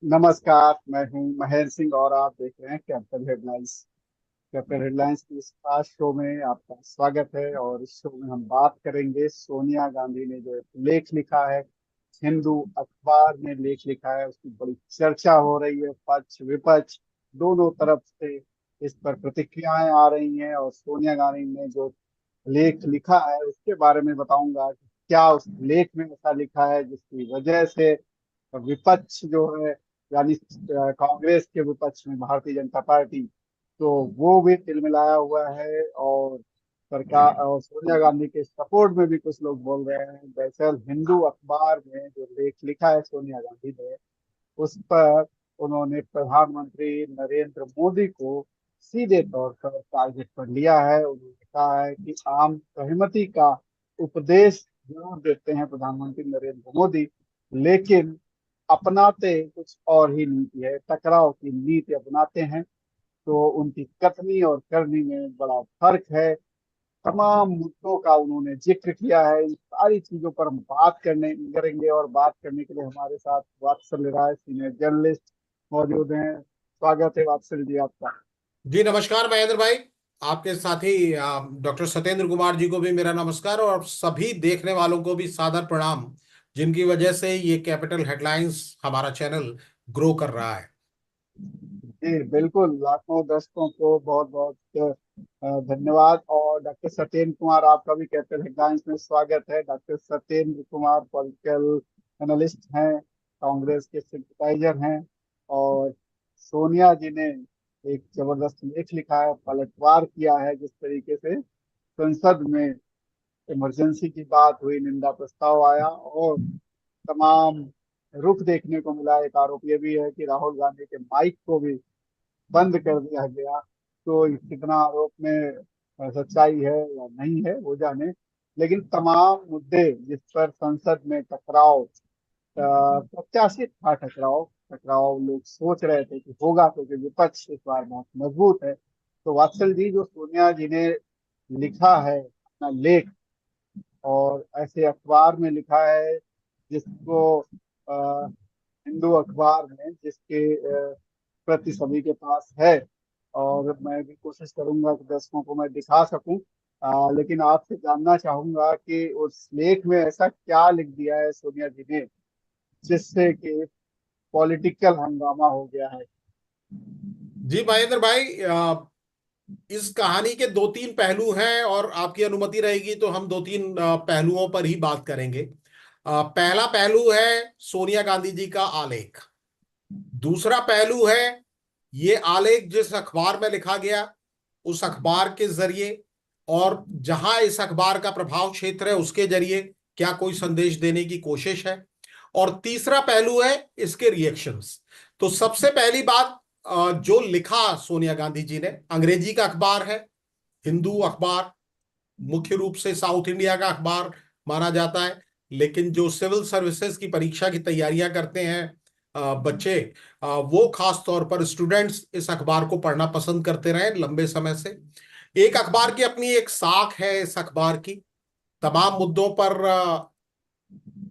नमस्कार। मैं हूं महेंद्र सिंह और आप देख रहे हैं कैपिटल हेडलाइंस। कैपिटल हेडलाइंस की इस खास शो में आपका स्वागत है। और इस शो में हम बात करेंगे सोनिया गांधी ने जो एक लेख लिखा है, हिंदू अखबार में लेख लिखा है, उसकी बड़ी चर्चा हो रही है। पक्ष विपक्ष दोनों तरफ से इस पर प्रतिक्रियाएं आ रही हैं। और सोनिया गांधी ने जो लेख लिखा है उसके बारे में बताऊंगा कि क्या उस लेख में ऐसा लिखा है जिसकी वजह से विपक्ष जो है, यानी कांग्रेस के विपक्ष में भारतीय जनता पार्टी, तो वो भी तिलमिलाया हुआ है। और सरकार और सोनिया गांधी के सपोर्ट में भी कुछ लोग बोल रहे हैं। दरअसल हिंदू अखबार में जो लेख लिखा है सोनिया गांधी ने, उस पर उन्होंने प्रधानमंत्री नरेंद्र मोदी को सीधे तौर पर टारगेट पर लिया है। उन्होंने कहा है कि आम सहमति का उपदेश जरूर देते हैं प्रधानमंत्री नरेंद्र मोदी, लेकिन अपनाते कुछ और ही नीति है, टकराव की नीति अपनाते हैं। तो उनकी कथनी और करनी में बड़ा फर्क है। तमाम मुद्दों का उन्होंने जिक्र किया है। इन सारी चीजों पर हम बात करने करेंगे। और बात करने के लिए हमारे साथ वात्सल्य राय, सीनियर जर्नलिस्ट, मौजूद हैं। स्वागत है वात्सल्य जी आपका। जी नमस्कार महेंद्र भाई। आपके साथी डॉक्टर सत्येंद्र कुमार जी को भी मेरा नमस्कार और सभी देखने वालों को भी सादर प्रणाम, जिनकी वजह से ये कैपिटल हेडलाइंस हमारा चैनल ग्रो कर रहा है। जी बिल्कुल, लाखों दर्शकों को बहुत बहुत धन्यवाद। और डॉक्टर सत्येंद्र कुमार, आपका भी कैपिटल हेडलाइंस में स्वागत है। Doctor Satyendra Kumar political analyst हैं, कांग्रेस के सिंपथाइजर हैं। और सोनिया जी ने एक जबरदस्त लेख लिखा है, पलटवार किया है। जिस तरीके से संसद में इमरजेंसी की बात हुई, निंदा प्रस्ताव आया और तमाम रुख देखने को मिला। एक आरोप ये भी है कि राहुल गांधी के माइक को भी बंद कर दिया गया। तो कितना आरोप में सच्चाई है या नहीं है वो जाने, लेकिन तमाम मुद्दे जिस पर संसद में टकराव प्रत्याशित था, टकराव टकराव लोग सोच रहे थे कि होगा, क्योंकि विपक्ष इस बार बहुत मजबूत है। तो वात्सल जी, जो सोनिया जी ने लिखा है अपना लेख, और ऐसे अखबार में लिखा है जिसको हिंदू अखबार में, जिसके प्रति सभी के पास है। और मैं भी कोशिश करूंगा कि दर्शकों को मैं दिखा सकूं। लेकिन आपसे जानना चाहूंगा कि उस लेख में ऐसा क्या लिख दिया है सोनिया जी ने जिससे कि पॉलिटिकल हंगामा हो गया है। जी महेंद्र भाई, इस कहानी के दो तीन पहलू हैं और आपकी अनुमति रहेगी तो हम दो तीन पहलुओं पर ही बात करेंगे। पहला पहलू है सोनिया गांधी जी का आलेख। दूसरा पहलू है ये आलेख जिस अखबार में लिखा गया, उस अखबार के जरिए और जहां इस अखबार का प्रभाव क्षेत्र है उसके जरिए क्या कोई संदेश देने की कोशिश है। और तीसरा पहलू है इसके रिएक्शंस। तो सबसे पहली बात, जो लिखा सोनिया गांधी जी ने, अंग्रेजी का अखबार है, हिंदू अखबार, मुख्य रूप से साउथ इंडिया का अखबार माना जाता है। लेकिन जो सिविल सर्विसेज की परीक्षा की तैयारियां करते हैं बच्चे, वो खास तौर पर स्टूडेंट्स इस अखबार को पढ़ना पसंद करते रहे लंबे समय से। एक अखबार की अपनी एक साख है इस अखबार की। तमाम मुद्दों पर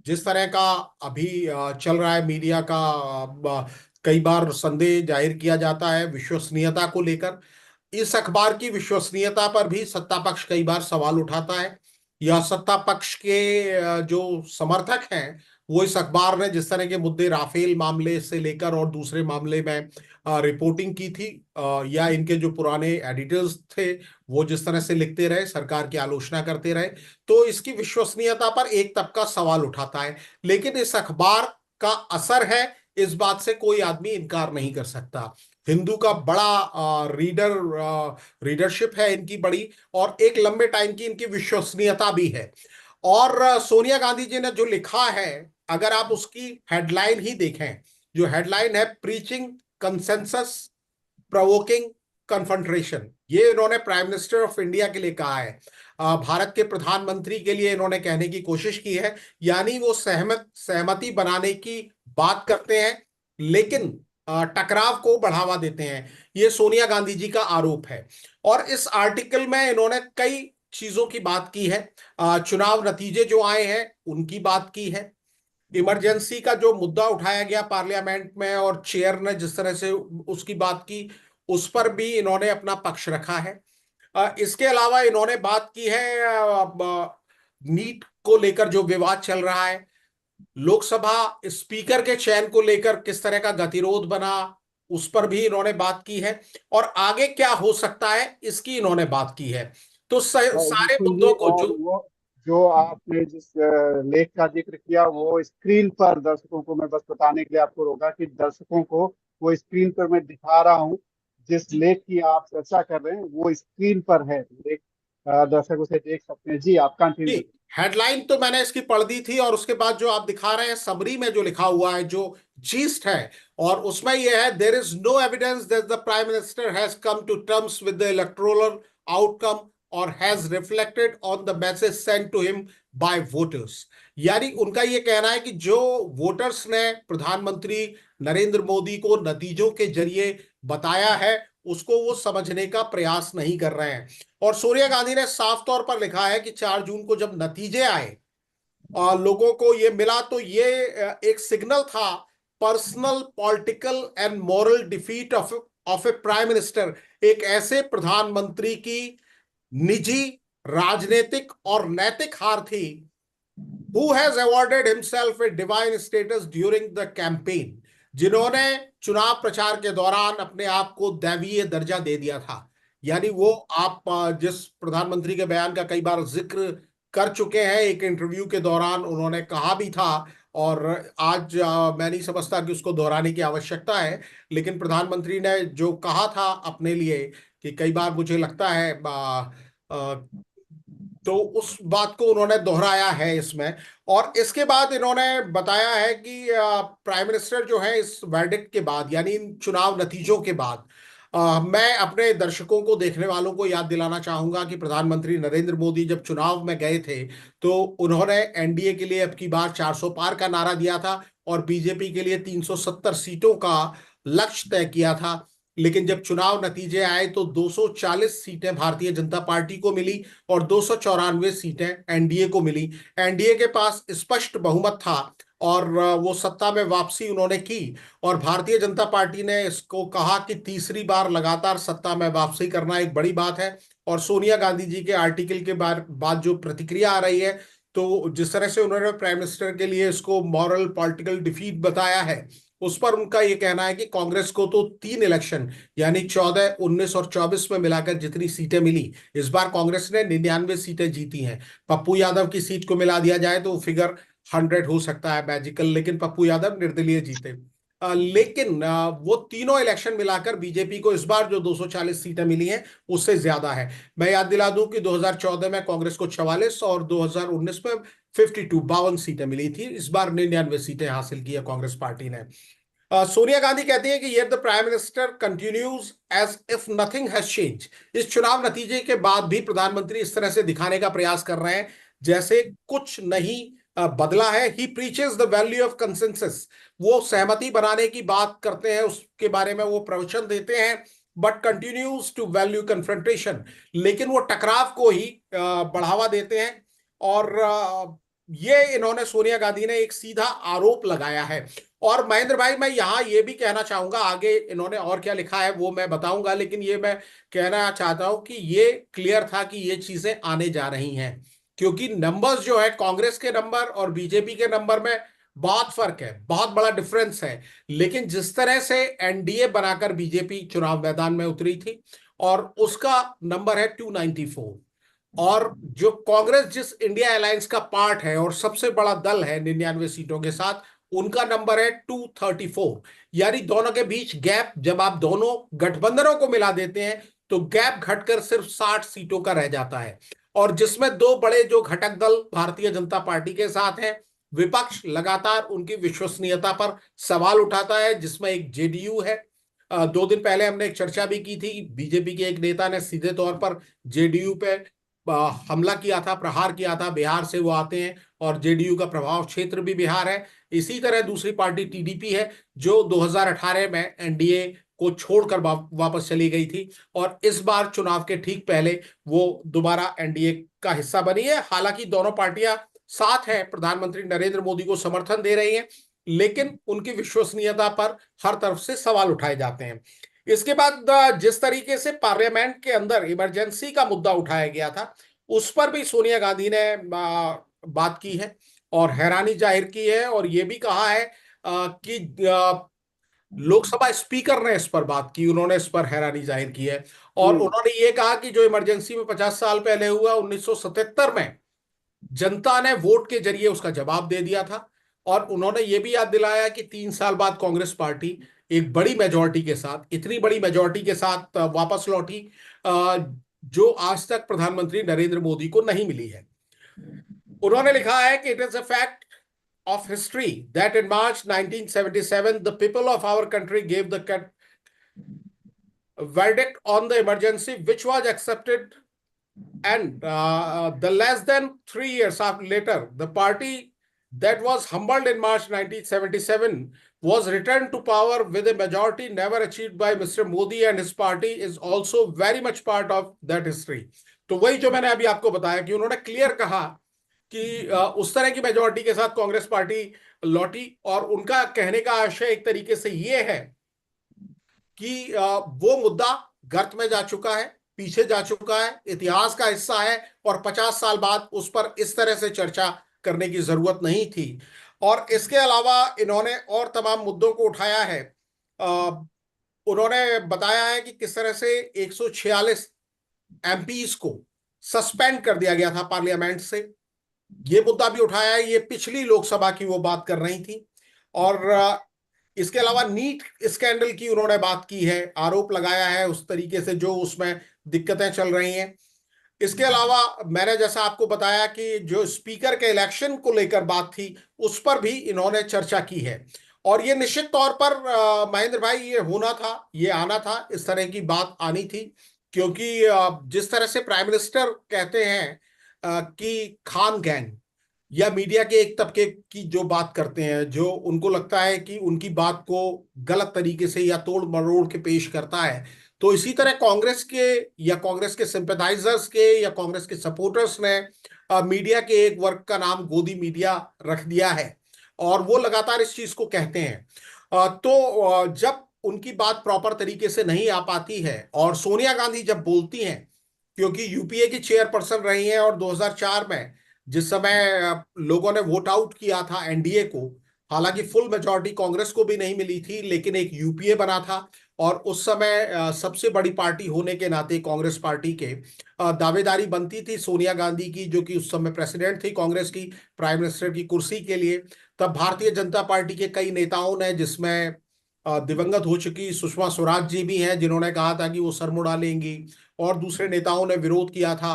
जिस तरह का अभी चल रहा है मीडिया का, कई बार संदेह जाहिर किया जाता है विश्वसनीयता को लेकर। इस अखबार की विश्वसनीयता पर भी सत्ता पक्ष कई बार सवाल उठाता है, या सत्ता पक्ष के जो समर्थक हैं वो इस अखबार ने जिस तरह के मुद्दे राफेल मामले से लेकर और दूसरे मामले में रिपोर्टिंग की थी, या इनके जो पुराने एडिटर्स थे वो जिस तरह से लिखते रहे, सरकार की आलोचना करते रहे, तो इसकी विश्वसनीयता पर एक तबका सवाल उठाता है। लेकिन इस अखबार का असर है, इस बात से कोई आदमी इनकार नहीं कर सकता। हिंदू का बड़ा रीडरशिप है इनकी बड़ी, और एक लंबे टाइम की इनकी विश्वसनीयता भी है। और सोनिया गांधी जी ने जो लिखा है, अगर आप उसकी हेडलाइन ही देखें, जो हेडलाइन है प्रीचिंग कंसेंसस प्रोवोकिंग कन्फ्रंट्रेशन, ये इन्होंने प्राइम मिनिस्टर ऑफ इंडिया के लिए कहा है। भारत के प्रधानमंत्री के लिए इन्होंने कहने की कोशिश की है। यानी वो सहमति बनाने की बात करते हैं, लेकिन टकराव को बढ़ावा देते हैं। ये सोनिया गांधी जी का आरोप है। और इस आर्टिकल में इन्होंने कई चीजों की बात की है। चुनाव नतीजे जो आए हैं उनकी बात की है। इमरजेंसी का जो मुद्दा उठाया गया पार्लियामेंट में और चेयर ने जिस तरह से उसकी बात की, उस पर भी इन्होंने अपना पक्ष रखा है। इसके अलावा इन्होंने बात की है नीट को लेकर जो विवाद चल रहा है, लोकसभा स्पीकर के चयन को लेकर किस तरह का गतिरोध बना, उस पर भी इन्होंने बात की है, और आगे क्या हो सकता है इसकी इन्होंने बात की है। तो सारे बिल्कुल जी। मुद्दों को और जो वो जो आपने जिस लेख का जिक्र किया, वो स्क्रीन पर दर्शकों को मैं बस बताने के लिए आपको रोका कि दर्शकों को वो स्क्रीन पर मैं दिखा रहा हूँ। जिस लेख की आप चर्चा कर रहे हैं वो स्क्रीन पर है लेख। दर्शक उसे देख सकते हैं जी। आप कंटिन्यू। हेडलाइन तो मैंने इसकी पढ़ दी थी, और उसके बाद जो आप दिखा रहे हैं समरी में जो लिखा हुआ है, जो जीस्ट है, और उसमें यह है, there is no evidence that the prime minister has come to terms with the electoral outcome और has reflected on the message sent to him by voters. यानी उनका यह कहना है कि जो वोटर्स ने प्रधानमंत्री नरेंद्र मोदी को नतीजों के जरिए बताया है, उसको वो समझने का प्रयास नहीं कर रहे हैं। और सोनिया गांधी ने साफ तौर पर लिखा है कि 4 जून को जब नतीजे आए और लोगों को ये मिला, तो ये एक सिग्नल था, personal political and moral defeat of A prime minister. एक ऐसे प्रधानमंत्री की निजी, राजनीतिक और नैतिक हार थी, who has awarded himself a divine status during the campaign, जिन्होंने चुनाव प्रचार के दौरान अपने आप को दैवीय दर्जा दे दिया था। यानी वो आप जिस प्रधानमंत्री के बयान का कई बार जिक्र कर चुके हैं, एक इंटरव्यू के दौरान उन्होंने कहा भी था, और आज मैं नहीं समझता कि उसको दोहराने की आवश्यकता है, लेकिन प्रधानमंत्री ने जो कहा था अपने लिए, कि कई बार मुझे लगता है तो उस बात को उन्होंने दोहराया है इसमें। और इसके बाद इन्होंने बताया है कि प्राइम मिनिस्टर जो है इस वर्डिक्ट के बाद, यानी इन चुनाव नतीजों के बाद, मैं अपने दर्शकों को, देखने वालों को याद दिलाना चाहूंगा कि प्रधानमंत्री नरेंद्र मोदी जब चुनाव में गए थे, तो उन्होंने एनडीए के लिए अब की बार 400 पार का नारा दिया था, और बीजेपी के लिए 370 सीटों का लक्ष्य तय किया था। लेकिन जब चुनाव नतीजे आए तो 240 सीटें भारतीय जनता पार्टी को मिली और 294 सीटें एनडीए को मिली। एनडीए के पास स्पष्ट बहुमत था, और वो सत्ता में वापसी उन्होंने की। और भारतीय जनता पार्टी ने इसको कहा कि तीसरी बार लगातार सत्ता में वापसी करना एक बड़ी बात है। और सोनिया गांधी जी के आर्टिकल के बाद जो प्रतिक्रिया आ रही है, तो जिस तरह से उन्होंने प्राइम मिनिस्टर के लिए इसको मॉरल पॉलिटिकल डिफीट बताया है, उस पर उनका ये कहना है कि कांग्रेस को तो 3 इलेक्शन, यानी 14, 19 और 24 में मिलाकर जितनी सीटें मिली, इस बार कांग्रेस ने 99 सीटें जीती हैं। पप्पू यादव की सीट को मिला दिया जाए तो फिगर 100 हो सकता है मैजिकल, लेकिन पप्पू यादव निर्दलीय जीते। लेकिन वो तीनों इलेक्शन मिलाकर बीजेपी को इस बार जो 240 सीटें मिली हैं, उससे ज्यादा है। मैं याद दिला दूं कि 2014 में कांग्रेस को 44 और 2019 में 52 सीटें मिली थी। इस बार 99 सीटें हासिल की है कांग्रेस पार्टी ने। सोनिया गांधी कहती है कि ये the prime minister continues as if nothing has change. इस चुनाव नतीजे के बाद भी प्रधानमंत्री इस तरह से दिखाने का प्रयास कर रहे हैं जैसे कुछ नहीं बदला है। He preaches the value of consensus. वो सहमति बनाने की बात करते हैं, उसके बारे में वो प्रवचन देते हैं, but continues to value confrontation. लेकिन वो टकराव को ही बढ़ावा देते हैं। और ये इन्होंने, सोनिया गांधी ने एक सीधा आरोप लगाया है। और महेंद्र भाई, मैं यहाँ ये भी कहना चाहूंगा, आगे इन्होंने और क्या लिखा है वो मैं बताऊंगा, लेकिन ये मैं कहना चाहता हूं कि ये क्लियर था कि ये चीजें आने जा रही हैं, क्योंकि नंबर्स जो है, कांग्रेस के नंबर और बीजेपी के नंबर में बहुत फर्क है, बहुत बड़ा डिफरेंस है। लेकिन जिस तरह से एनडीए बनाकर बीजेपी चुनाव मैदान में उतरी थी, और उसका नंबर है 294, और जो कांग्रेस जिस इंडिया अलायंस का पार्ट है और सबसे बड़ा दल है 99 सीटों के साथ, उनका नंबर है 234। यानी दोनों के बीच गैप, जब आप दोनों गठबंधनों को मिला देते हैं, तो गैप घटकर सिर्फ 60 सीटों का रह जाता है। और जिसमें दो बड़े जो घटक दल भारतीय जनता पार्टी के साथ हैं, विपक्ष लगातार उनकी विश्वसनीयता पर सवाल उठाता है, जिसमें एक जेडीयू है। 2 दिन पहले हमने एक चर्चा भी की थी, बीजेपी के एक नेता ने सीधे तौर पर जेडीयू पे हमला किया था, प्रहार किया था। बिहार से वो आते हैं और जेडीयू का प्रभाव क्षेत्र भी बिहार है। इसी तरह दूसरी पार्टी टीडीपी है, जो 2018 में एनडीए को छोड़कर वापस चली गई थी, और इस बार चुनाव के ठीक पहले वो दोबारा एनडीए का हिस्सा बनी है। हालांकि दोनों पार्टियां साथ है, प्रधानमंत्री नरेंद्र मोदी को समर्थन दे रही हैं, लेकिन उनकी विश्वसनीयता पर हर तरफ से सवाल उठाए जाते हैं। इसके बाद जिस तरीके से पार्लियामेंट के अंदर इमरजेंसी का मुद्दा उठाया गया था, उस पर भी सोनिया गांधी ने बात की है और हैरानी जाहिर की है, और ये भी कहा है कि लोकसभा स्पीकर ने इस पर बात की, उन्होंने इस पर हैरानी जाहिर की है। और हम्म। उन्होंने ये कहा कि जो इमरजेंसी में 50 साल पहले हुआ 1977 में, जनता ने वोट के जरिए उसका जवाब दे दिया था। और उन्होंने ये भी याद दिलाया कि 3 साल बाद कांग्रेस पार्टी एक बड़ी मेजोरिटी के साथ, इतनी बड़ी मेजोरिटी के साथ वापस लौटी, जो आज तक प्रधानमंत्री नरेंद्र मोदी को नहीं मिली है। उन्होंने लिखा है कि it is a fact of history that in March 1977 the people of our country gave the verdict on the emergency, which was accepted, and the less than 3 years after later, the party that was humbled in March 1977 was returned to power with a majority never achieved by Mr. Modi, and his party is also very much part of that history. तो वही जो मैंने अभी आपको बताया कि उन्होंने clear कहा कि उस तरह की मेजोरिटी के साथ कांग्रेस पार्टी लौटी, और उनका कहने का आशय एक तरीके से ये है कि वो मुद्दा गर्त में जा चुका है, पीछे जा चुका है, इतिहास का हिस्सा है, और 50 साल बाद उस पर इस तरह से चर्चा करने की जरूरत नहीं थी। और इसके अलावा इन्होंने और तमाम मुद्दों को उठाया है। उन्होंने बताया है कि किस तरह से 146 एमपीज को सस्पेंड कर दिया गया था पार्लियामेंट से, ये मुद्दा भी उठाया है। ये पिछली लोकसभा की वो बात कर रही थी। और इसके अलावा नीट स्कैंडल की उन्होंने बात की है, आरोप लगाया है उस तरीके से जो उसमें दिक्कतें चल रही हैं। इसके अलावा मैंने जैसा आपको बताया कि जो स्पीकर के इलेक्शन को लेकर बात थी, उस पर भी इन्होंने चर्चा की है। और ये निश्चित तौर पर महेंद्र भाई, ये होना था, ये आना था, इस तरह की बात आनी थी। क्योंकि जिस तरह से प्राइम मिनिस्टर कहते हैं कि खान गैंग या मीडिया के एक तबके की जो बात करते हैं, जो उनको लगता है कि उनकी बात को गलत तरीके से या तोड़ मरोड़ के पेश करता है, तो इसी तरह कांग्रेस के या कांग्रेस के सिंपैथाइजर्स के या कांग्रेस के सपोर्टर्स ने मीडिया के एक वर्ग का नाम गोदी मीडिया रख दिया है, और वो लगातार इस चीज को कहते हैं। जब उनकी बात प्रॉपर तरीके से नहीं आ पाती है, और सोनिया गांधी जब बोलती हैं, क्योंकि यूपीए की चेयरपर्सन रही हैं, और 2004 में जिस समय लोगों ने वोट आउट किया था एनडीए को, हालांकि फुल मेजॉरिटी कांग्रेस को भी नहीं मिली थी, लेकिन एक यूपीए बना था, और उस समय सबसे बड़ी पार्टी होने के नाते कांग्रेस पार्टी के दावेदारी बनती थी सोनिया गांधी की, जो कि उस समय प्रेसिडेंट थी कांग्रेस की, प्राइम मिनिस्टर की कुर्सी के लिए। तब भारतीय जनता पार्टी के कई नेताओं ने, जिसमें दिवंगत हो चुकी सुषमा स्वराज जी भी हैं, जिन्होंने कहा था कि वो सर मुड़ा लेंगी, और दूसरे नेताओं ने विरोध किया था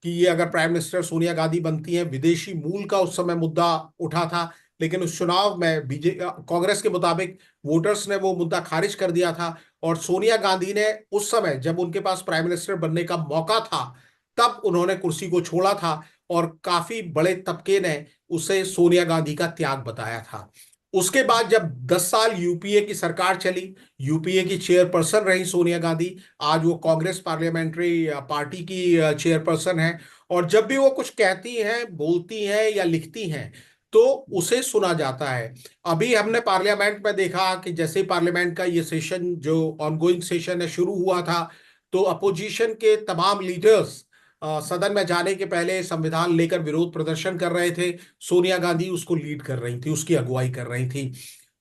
कि ये अगर प्राइम मिनिस्टर सोनिया गांधी बनती हैं। विदेशी मूल का उस समय मुद्दा उठा था, लेकिन उस चुनाव में कांग्रेस के मुताबिक वोटर्स ने वो मुद्दा खारिज कर दिया था, और सोनिया गांधी ने उस समय जब उनके पास प्राइम मिनिस्टर बनने का मौका था, तब उन्होंने कुर्सी को छोड़ा था, और काफी बड़े तबके ने उसे सोनिया गांधी का त्याग बताया था। उसके बाद जब 10 साल यूपीए की सरकार चली, यूपीए की चेयरपर्सन रही सोनिया गांधी, आज वो कांग्रेस पार्लियामेंट्री पार्टी की चेयरपर्सन है, और जब भी वो कुछ कहती हैं, बोलती हैं या लिखती हैं, तो उसे सुना जाता है। अभी हमने पार्लियामेंट में देखा कि जैसे ही पार्लियामेंट का ये सेशन, जो ऑनगोइंग सेशन है, शुरू हुआ था, तो अपोजिशन के तमाम लीडर्स सदन में जाने के पहले संविधान लेकर विरोध प्रदर्शन कर रहे थे। सोनिया गांधी उसको लीड कर रही थी, उसकी अगुवाई कर रही थी।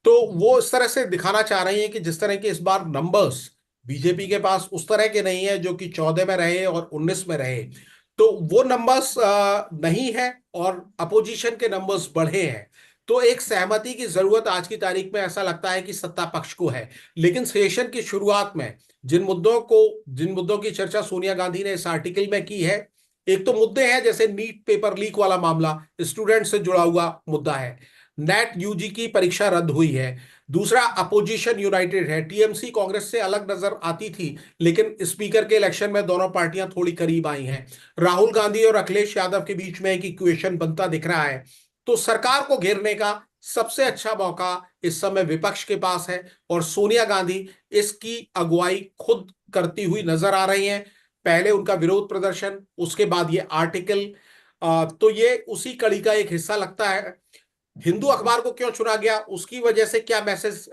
तो वो इस तरह से दिखाना चाह रही है कि जिस तरह के इस बार नंबर्स बीजेपी के पास उस तरह के नहीं है जो कि 14 में रहे और 19 में रहे, तो वो नंबर्स नहीं है, और अपोजिशन के नंबर्स बढ़े हैं। तो एक सहमति की जरूरत आज की तारीख में ऐसा लगता है कि सत्ता पक्ष को है। लेकिन सेशन की शुरुआत में जिन मुद्दों की चर्चा सोनिया गांधी ने इस आर्टिकल में की है, एक तो मुद्दे हैं जैसे नीट पेपर लीक वाला मामला, स्टूडेंट से जुड़ा हुआ मुद्दा है। नेट यूजी की परीक्षा रद्द हुई है। दूसरा, अपोजिशन यूनाइटेड है, टीएमसी कांग्रेस से अलग नजर आती थी, लेकिन स्पीकर के इलेक्शन में दोनों पार्टियां थोड़ी करीब आई हैं। राहुल गांधी और अखिलेश यादव के बीच में एक इक्वेशन बनता दिख रहा है। तो सरकार को घेरने का सबसे अच्छा मौका इस समय विपक्ष के पास है, और सोनिया गांधी इसकी अगुवाई खुद करती हुई नजर आ रही हैं। पहले उनका विरोध प्रदर्शन, उसके बाद ये आर्टिकल, तो ये उसी कड़ी का एक हिस्सा लगता है। हिंदू अखबार को क्यों चुना गया, उसकी वजह से क्या मैसेज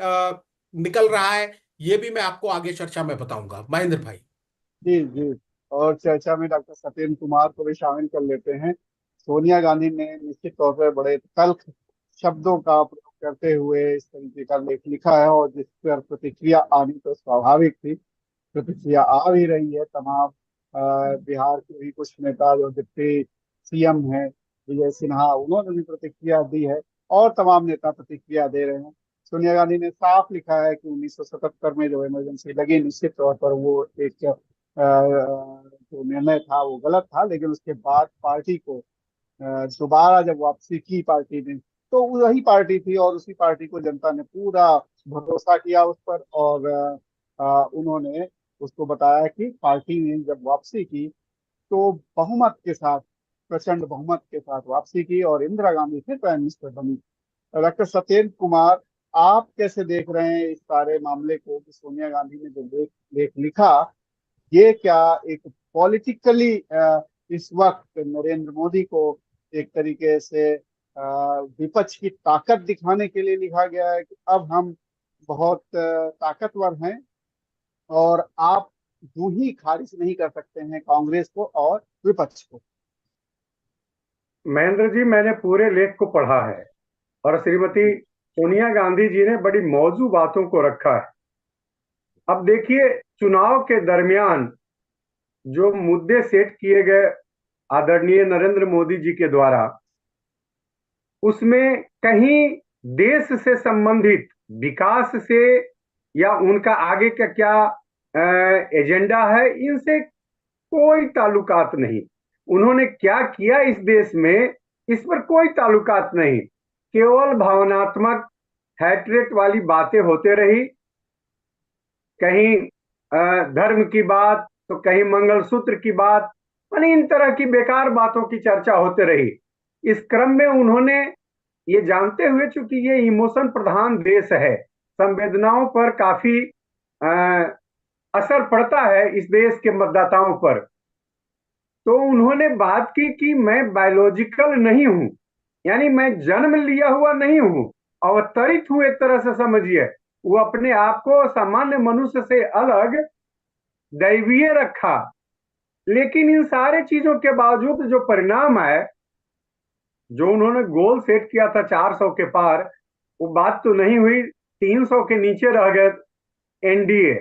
निकल रहा है, ये भी मैं आपको आगे चर्चा में बताऊंगा महेंद्र भाई। जी जी। और चर्चा में डॉक्टर सत्येंद्र कुमार को भी शामिल कर लेते हैं। सोनिया गांधी ने निश्चित तौर पर बड़े तल्ख शब्दों का प्रयोग करते हुए इस तरीके का लेख लिखा है, और जिस पर प्रतिक्रिया आनी तो स्वाभाविक थी। प्रतिक्रिया आ भी रही है। तमाम बिहार के भी कुछ नेता जो डिप्टी सीएम हैं, विजय सिन्हा, उन्होंने भी प्रतिक्रिया दी है, और तमाम नेता प्रतिक्रिया दे रहे हैं। सोनिया गांधी ने साफ लिखा है कि 1977 में जो इमरजेंसी लगी, निश्चित तौर पर वो एक जो निर्णय था वो गलत था, लेकिन उसके बाद पार्टी को दोबारा जब वापसी की पार्टी ने, तो वही पार्टी थी, और उसी पार्टी को जनता ने पूरा भरोसा किया उस पर। और उन्होंने उसको बताया कि पार्टी ने जब वापसी की तो बहुमत के साथ, प्रचंड बहुमत के साथ वापसी की, और इंदिरा गांधी फिर प्राइम मिनिस्टर बनी। डॉक्टर सत्येंद्र कुमार, आप कैसे देख रहे हैं इस सारे मामले को, कि सोनिया गांधी ने जो लेख लेख लिखा, ये क्या एक पॉलिटिकली इस वक्त नरेंद्र मोदी को एक तरीके से विपक्ष की ताकत दिखाने के लिए लिखा गया है कि अब हम बहुत ताकतवर हैं, और आप यूं ही खारिज नहीं कर सकते हैं कांग्रेस को और विपक्ष को? महेंद्र जी, मैंने पूरे लेख को पढ़ा है और श्रीमती सोनिया गांधी जी ने बड़ी मौजू बातों को रखा है। अब देखिए, चुनाव के दरमियान जो मुद्दे सेट किए गए आदरणीय नरेंद्र मोदी जी के द्वारा, उसमें कहीं देश से संबंधित विकास से या उनका आगे का क्या एजेंडा है, इनसे कोई ताल्लुकात नहीं। उन्होंने क्या किया इस देश में, इस पर कोई ताल्लुकात नहीं। केवल भावनात्मक हैट्रेट वाली बातें होते रही। कहीं धर्म की बात तो कहीं मंगलसूत्र की बात, यानी इन तरह की बेकार बातों की चर्चा होते रही। इस क्रम में उन्होंने ये जानते हुए, चूंकि ये इमोशन प्रधान देश है, संवेदनाओं पर काफी असर पड़ता है इस देश के मतदाताओं पर, तो उन्होंने बात की कि मैं बायोलॉजिकल नहीं हूं, यानी मैं जन्म लिया हुआ नहीं हूं, अवतरित हूं एक तरह से समझिए। वो अपने आप को सामान्य मनुष्य से अलग दैवीय रखा। लेकिन इन सारे चीजों के बावजूद जो परिणाम है, जो उन्होंने गोल सेट किया था 400 के पार, वो बात तो नहीं हुई। 300 के नीचे रह गए एनडीए,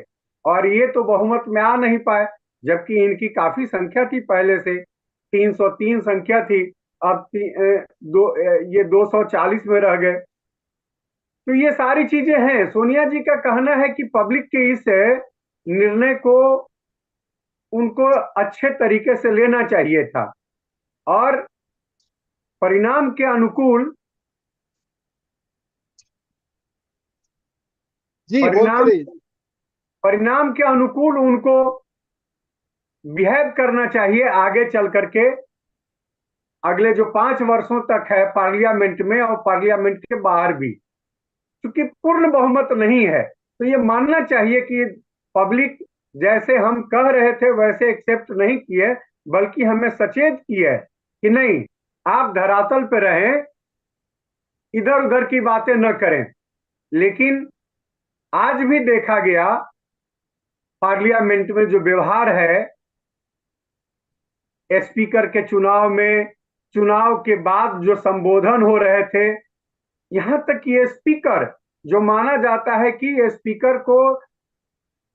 और ये तो बहुमत में आ नहीं पाए, जबकि इनकी काफी संख्या थी पहले से। 303 संख्या थी, अब ये 240 में रह गए। तो ये सारी चीजें हैं। सोनिया जी का कहना है कि पब्लिक के इस निर्णय को उनको अच्छे तरीके से लेना चाहिए था, और परिणाम के अनुकूल जी, बोलते परिणाम रहिए। परिणाम के अनुकूल उनको बिहेव करना चाहिए आगे चल करके, अगले जो 5 वर्षों तक है पार्लियामेंट में और पार्लियामेंट के बाहर भी। क्योंकि पूर्ण बहुमत नहीं है, तो ये मानना चाहिए कि पब्लिक जैसे हम कह रहे थे वैसे एक्सेप्ट नहीं किए, बल्कि हमें सचेत किए कि नहीं, आप धरातल पे रहें, इधर उधर की बातें न करें। लेकिन आज भी देखा गया पार्लियामेंट में जो व्यवहार है, स्पीकर के चुनाव में, चुनाव के बाद जो संबोधन हो रहे थे, यहां तक कि स्पीकर, जो माना जाता है कि स्पीकर को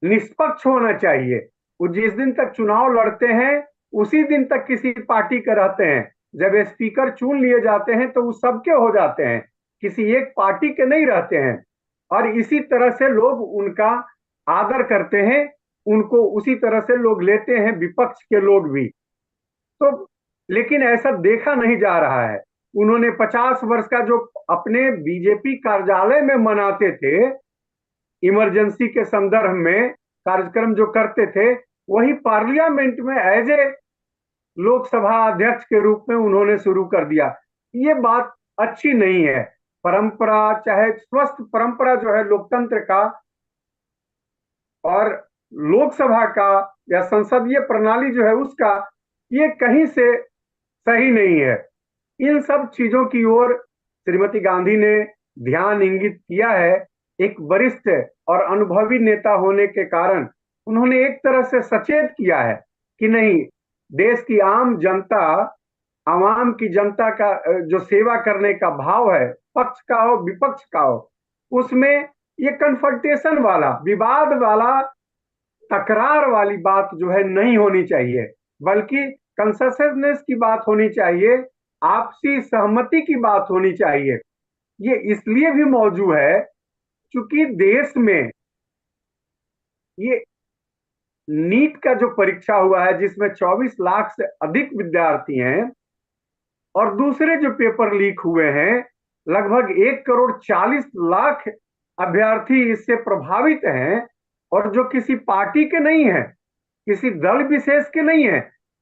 निष्पक्ष होना चाहिए, वो जिस दिन तक चुनाव लड़ते हैं उसी दिन तक किसी पार्टी के रहते हैं। जब स्पीकर चुन लिए जाते हैं तो वो सबके हो जाते हैं, किसी एक पार्टी के नहीं रहते हैं। और इसी तरह से लोग उनका आदर करते हैं, उनको उसी तरह से लोग लेते हैं, विपक्ष के लोग भी। तो लेकिन ऐसा देखा नहीं जा रहा है। उन्होंने 50 वर्ष का जो अपने बीजेपी कार्यालय में मनाते थे, इमरजेंसी के संदर्भ में कार्यक्रम जो करते थे, वही पार्लियामेंट में एज ए लोकसभा अध्यक्ष के रूप में उन्होंने शुरू कर दिया। ये बात अच्छी नहीं है। परंपरा, चाहे स्वस्थ परंपरा जो है लोकतंत्र का और लोकसभा का या संसदीय प्रणाली जो है उसका, ये कहीं से सही नहीं है। इन सब चीजों की ओर श्रीमती गांधी ने ध्यान इंगित किया है। एक वरिष्ठ और अनुभवी नेता होने के कारण उन्होंने एक तरह से सचेत किया है कि नहीं, देश की आम जनता, आवाम की जनता का जो सेवा करने का भाव है, पक्ष का हो विपक्ष का हो, उसमें ये कन्फ्रंटेशन वाला, विवाद वाला, तकरार वाली बात जो है नहीं होनी चाहिए, बल्कि कंसेंसस की बात होनी चाहिए, आपसी सहमति की बात होनी चाहिए। ये इसलिए भी मौजूद है क्योंकि देश में ये नीट का जो परीक्षा हुआ है जिसमें 24 लाख से अधिक विद्यार्थी हैं, और दूसरे जो पेपर लीक हुए हैं लगभग 1 करोड़ 40 लाख अभ्यर्थी इससे प्रभावित हैं, और जो किसी पार्टी के नहीं है, किसी दल विशेष के नहीं है,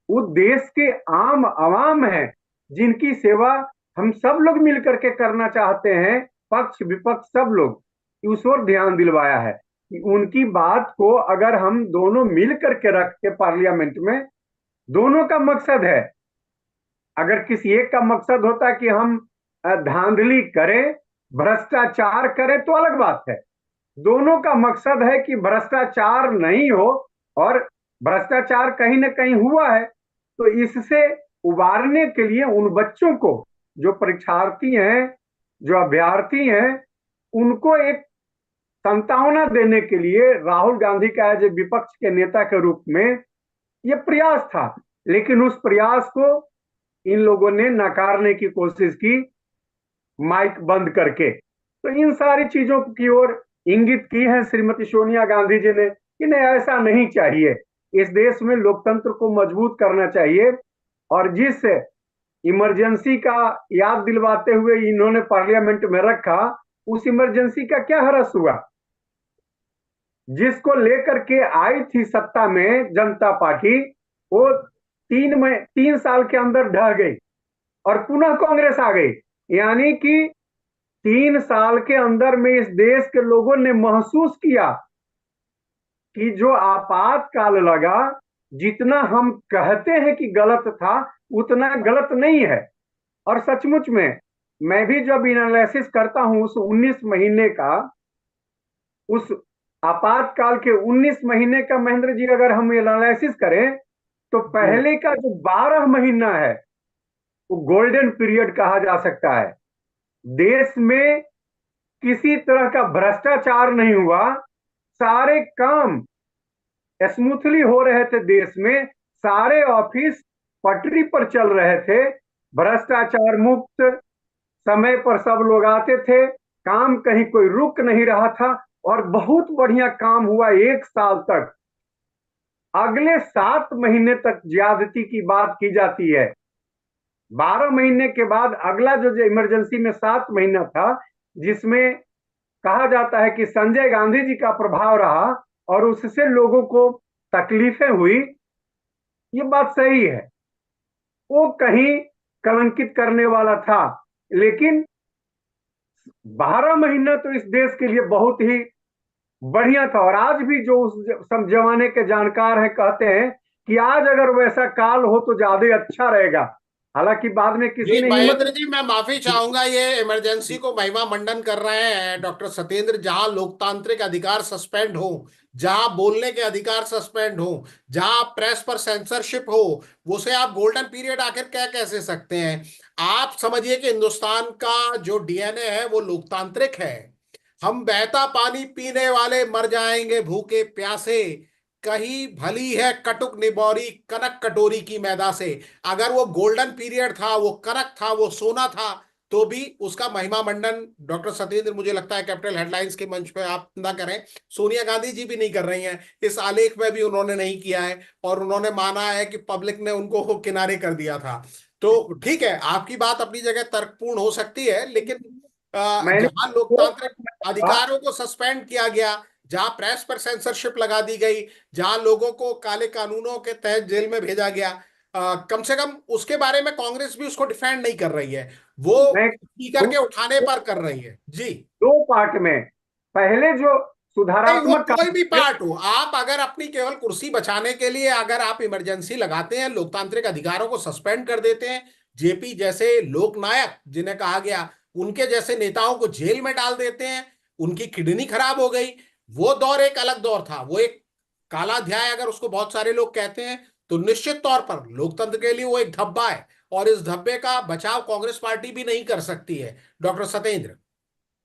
वो देश के आम आवाम हैं जिनकी सेवा हम सब लोग मिलकर के करना चाहते हैं, पक्ष विपक्ष सब लोग। उस ओर ध्यान दिलवाया है कि उनकी बात को अगर हम दोनों मिल करके रखते पार्लियामेंट में, दोनों का मकसद है, अगर किसी एक का मकसद होता कि हम धांधली करें, भ्रष्टाचार करें तो अलग बात है। दोनों का मकसद है कि भ्रष्टाचार नहीं हो, और भ्रष्टाचार कहीं ना कहीं हुआ है तो इससे उबारने के लिए उन बच्चों को, जो परीक्षार्थी हैं, जो अभ्यर्थी हैं, उनको एक संतावना देने के लिए राहुल गांधी का एज विपक्ष के नेता के रूप में यह प्रयास था। लेकिन उस प्रयास को इन लोगों ने नकारने की कोशिश की, माइक बंद करके। तो इन सारी चीजों की ओर इंगित की है श्रीमती सोनिया गांधी जी ने कि नहीं, ऐसा नहीं चाहिए, इस देश में लोकतंत्र को मजबूत करना चाहिए। और जिस इमरजेंसी का याद दिलवाते हुए इन्होंने पार्लियामेंट में रखा, उस इमरजेंसी का क्या हरस हुआ? जिसको लेकर के आई थी सत्ता में जनता पार्टी, वो 3 साल के अंदर ढह गई और पुनः कांग्रेस आ गई। यानी कि 3 साल के अंदर में इस देश के लोगों ने महसूस किया कि जो आपातकाल लगा, जितना हम कहते हैं कि गलत था, उतना गलत नहीं है। और सचमुच में मैं भी जब एनालिसिस करता हूं उस 19 महीने का, उस आपातकाल के 19 महीने का, महेंद्र जी अगर हम एनालिसिस करें तो पहले का जो 12 महीना है वो गोल्डन पीरियड कहा जा सकता है। देश में किसी तरह का भ्रष्टाचार नहीं हुआ, सारे काम स्मूथली हो रहे थे, देश में सारे ऑफिस पटरी पर चल रहे थे, भ्रष्टाचार मुक्त, समय पर सब लोग आते थे, काम कहीं कोई रुक नहीं रहा था, और बहुत बढ़िया काम हुआ 1 साल तक। अगले 7 महीने तक ज्यादती की बात की जाती है। 12 महीने के बाद अगला जो इमरजेंसी में 7 महीना था, जिसमें कहा जाता है कि संजय गांधी जी का प्रभाव रहा और उससे लोगों को तकलीफें हुई, ये बात सही है, वो कहीं कलंकित करने वाला था। लेकिन 12 महीना तो इस देश के लिए बहुत ही बढ़िया था। और आज भी जो उस सब जमाने के जानकार हैं कहते हैं कि आज अगर वैसा काल हो तो ज्यादा अच्छा रहेगा। हालांकि बाद में किसी जी ने हिम्मत, महेंद्र जी, मैं माफी चाहूंगा, ये इमरजेंसी को महिमा मंडन कर रहे हैं डॉक्टर सत्येंद्र। जहां लोकतांत्रिक अधिकार सस्पेंड हो, जहां बोलने के अधिकार सस्पेंड हो, जहां प्रेस पर सेंसरशिप हो, उसे आप गोल्डन पीरियड आखिर क्या कैसे सकते हैं? आप समझिए कि हिंदुस्तान का जो डीएनए है वो लोकतांत्रिक है। हम बहता पानी पीने वाले मर जाएंगे भूखे प्यासे, कहीं भली है कटुक निबौरी कनक कटोरी की मैदा से। अगर वो गोल्डन पीरियड था, वो कनक था, वो सोना था, तो भी उसका महिमा मंडन डॉक्टर सत्येंद्र मुझे लगता है कैपिटल हेडलाइंस के मंच पे आप ना करें। सोनिया गांधी जी भी नहीं कर रही हैं, इस आलेख में भी उन्होंने नहीं किया है, और उन्होंने माना है कि पब्लिक ने उनको किनारे कर दिया था। तो ठीक है, आपकी बात अपनी जगह तर्कपूर्ण हो सकती है, लेकिन मैंने जहां लोकतांत्रिक अधिकारों को सस्पेंड किया गया, जहां प्रेस पर सेंसरशिप लगा दी गई, जहां लोगों को काले कानूनों के तहत जेल में भेजा गया, कम से कम उसके बारे में कांग्रेस भी उसको डिफेंड नहीं कर रही है, वो मैं स्पीकर के उठाने पर कर रही है। जी। 2 पार्ट में, पहले जो नहीं, वो सुधारात्मक कोई भी काम। पार्ट हो, आप अगर अपनी केवल कुर्सी बचाने के लिए अगर आप इमरजेंसी लगाते हैं, लोकतांत्रिक अधिकारों को सस्पेंड कर देते हैं, जेपी जैसे लोकनायक जिन्हें कहा गया, उनके जैसे नेताओं को जेल में डाल देते हैं, उनकी किडनी खराब हो गई, वो दौर एक अलग दौर था, वो एक काला अध्याय अगर उसको बहुत सारे लोग कहते हैं, तो निश्चित तौर पर लोकतंत्र के लिए वो एक धब्बा है, और इस धब्बे का बचाव कांग्रेस पार्टी भी नहीं कर सकती है। डॉक्टर सत्येंद्र,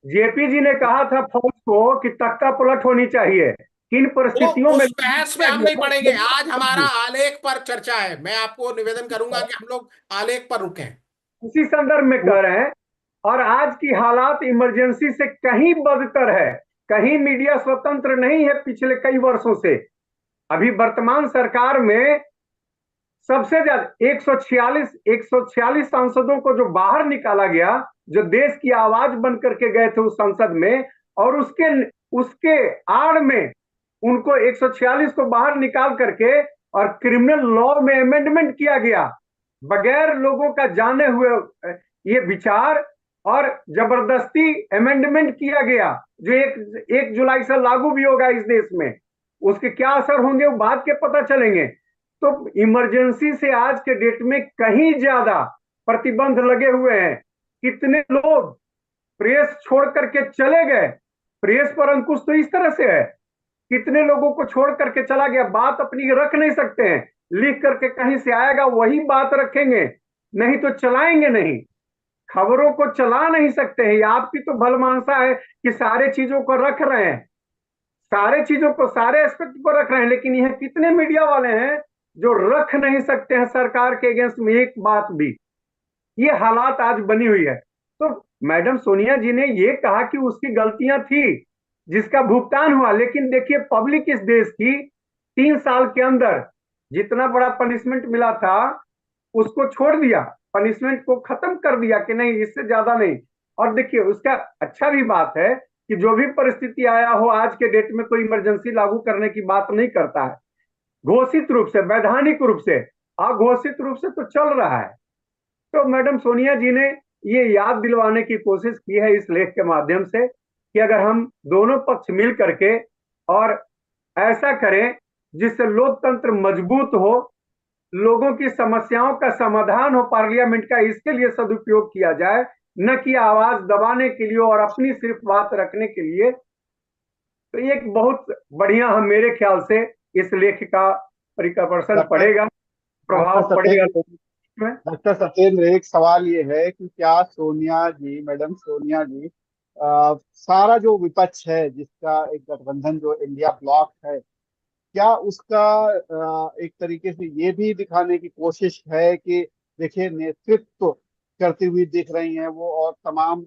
जेपी जी ने कहा था फौज को कि तख्ता पलट होनी चाहिए, किन वो परिस्थितियों में उस बहस में हम नहीं पड़ेंगे, आज हमारा आलेख पर चर्चा है, मैं आपको निवेदन करूंगा कि हम लोग आलेख पर रुकें। उसी संदर्भ में कह रहे हैं। और आज की हालात इमरजेंसी से कहीं बदतर है, कहीं मीडिया स्वतंत्र नहीं है पिछले कई वर्षों से। अभी वर्तमान सरकार में सबसे ज्यादा 146 सांसदों को जो बाहर निकाला गया, जो देश की आवाज बन करके गए थे उस संसद में, और उसके उसके आड़ में उनको 146 को बाहर निकाल करके और क्रिमिनल लॉ में अमेंडमेंट किया गया बगैर लोगों का जाने हुए, ये विचार, और जबरदस्ती अमेंडमेंट किया गया जो 1 जुलाई से लागू भी होगा इस देश में। उसके क्या असर होंगे वो बाद के पता चलेंगे। तो इमरजेंसी से आज के डेट में कहीं ज्यादा प्रतिबंध लगे हुए हैं। कितने लोग प्रेस छोड़ करके चले गए, प्रेस पर अंकुश तो इस तरह से है, कितने लोगों को छोड़ करके चला गया, बात अपनी रख नहीं सकते हैं, लिख करके कहीं से आएगा वही बात रखेंगे, नहीं तो चलाएंगे नहीं, खबरों को चला नहीं सकते हैं। आपकी तो भलमानसा है कि सारे चीजों को रख रहे हैं, सारे चीजों को, सारे एस्पेक्ट को रख रहे हैं, लेकिन यह कितने मीडिया वाले हैं जो रख नहीं सकते हैं सरकार के अगेंस्ट में एक बात भी। ये हालात आज बनी हुई है। तो मैडम सोनिया जी ने ये कहा कि उसकी गलतियां थी जिसका भुगतान हुआ, लेकिन देखिए पब्लिक इस देश की 3 साल के अंदर जितना बड़ा पनिशमेंट मिला था उसको छोड़ दिया, पनिशमेंट को खत्म कर दिया कि नहीं इससे ज्यादा नहीं। और देखिए उसका अच्छा भी बात है कि जो भी परिस्थिति आया हो आज के डेट में कोई इमरजेंसी लागू करने की बात नहीं करता है, घोषित रूप से, वैधानिक रूप से, अघोषित रूप से तो चल रहा है। तो मैडम सोनिया जी ने ये याद दिलवाने की कोशिश की है इस लेख के माध्यम से कि अगर हम दोनों पक्ष मिल करके और ऐसा करें जिससे लोकतंत्र मजबूत हो, लोगों की समस्याओं का समाधान हो, पार्लियामेंट का इसके लिए सदुपयोग किया जाए, न कि आवाज दबाने के लिए और अपनी सिर्फ बात रखने के लिए। तो ये एक बहुत बढ़िया, हम मेरे ख्याल से इस लेख का परिकर्षण पड़ेगा, प्रभाव पड़ेगा में। डॉक्टर सत्येंद्र, एक सवाल ये है कि क्या सोनिया जी, मैडम सोनिया जी, सारा जो विपक्ष है जिसका एक गठबंधन जो इंडिया ब्लॉक है, क्या उसका एक तरीके से ये भी दिखाने की कोशिश है कि देखिए नेतृत्व करती हुई दिख रही हैं वो, और तमाम